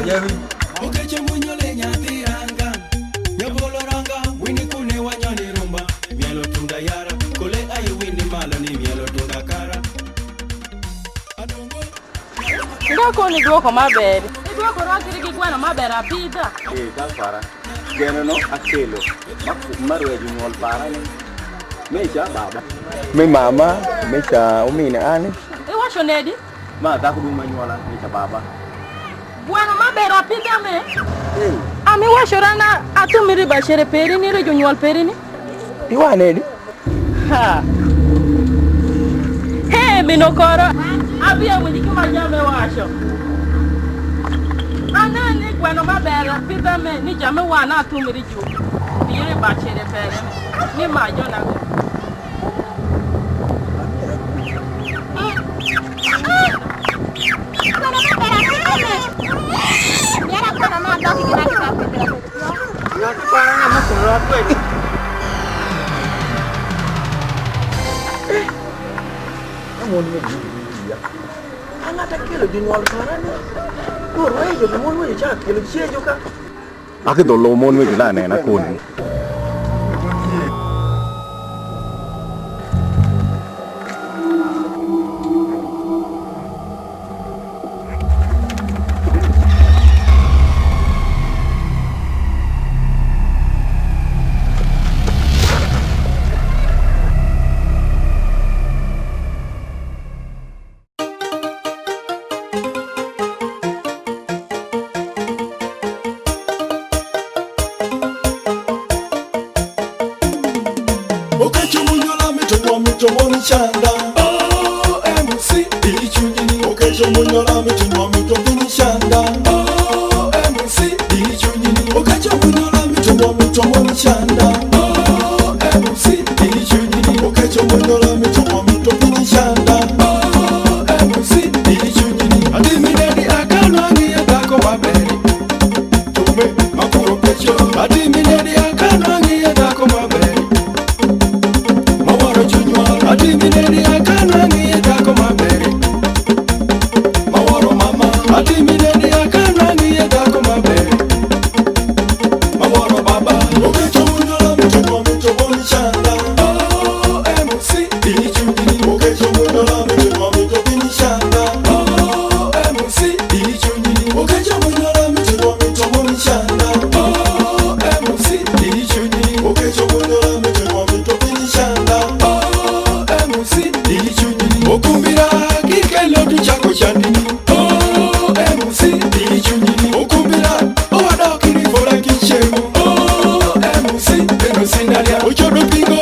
Javi. Okeche munyole nyati ranga. Nyabolo ranga, wini kune wanyoni rumba. Mielo tunda yara, kole ayo wini malani mielo tunda kara. Ndako ni duoko maber. Duoko rakiri gi gweno maber apidha. Dal para. Gweno no akelo. Marwe jonyuol para ni. Mecha baba. Me mama, mecha umina ani. Iwacho nedi? Ma dhako du manyuola mecha baba. Gweno maber apidha me. Ami wacho rana atumiri bashere peri ni re jonyuol peri ni. Iwa nedi? Ha. Hey minokoro. Abia mwini kima jame wacho. Ana ni gweno maber apidha me ni jame wana atumiri ju. Ni re bashere peri ni majona go. Aku dolo mon we jula ne na kun. Chanda, oh, MC, Ichuni, Okejo Munyola, Mitumwa, Mitopini Chanda, oh, MC, Ichuni, Okejo Munyola, Mitumwa, Chanda, oh, MC, Ichuni, Okejo Munyola, Mitopini Chanda, oh, MC, Ichuni, Adimini, Akanani, Adako Maberi, Tume, Makoro Pecho, Adimini, Akanani, Adako Maberi, Mawaro Junior, Adimini, Akanani, Adako Maberi, Mawaro Mama, Adimini, Akanani, Adako Maberi, Mawaro Baba, Okecho Munyola, Mitopini Chanda, oh, MC, Ichuni, Okecho Munyola, Mitopini Chanda, oh, MC, Ichuni, Okecho Munyola, Mitopini Chanda, oh, MC, Ichuni, Okecho Munyola, Mitopini Chanda, oh, MC, Ichuni, Okumbira, Kikelo, Tuchako Chandini, oh, MC, Ichuni, Okumbira, Owadokiri, Fora Kichemu, oh, MC, Eno Sinaria, Ochodo Pingo,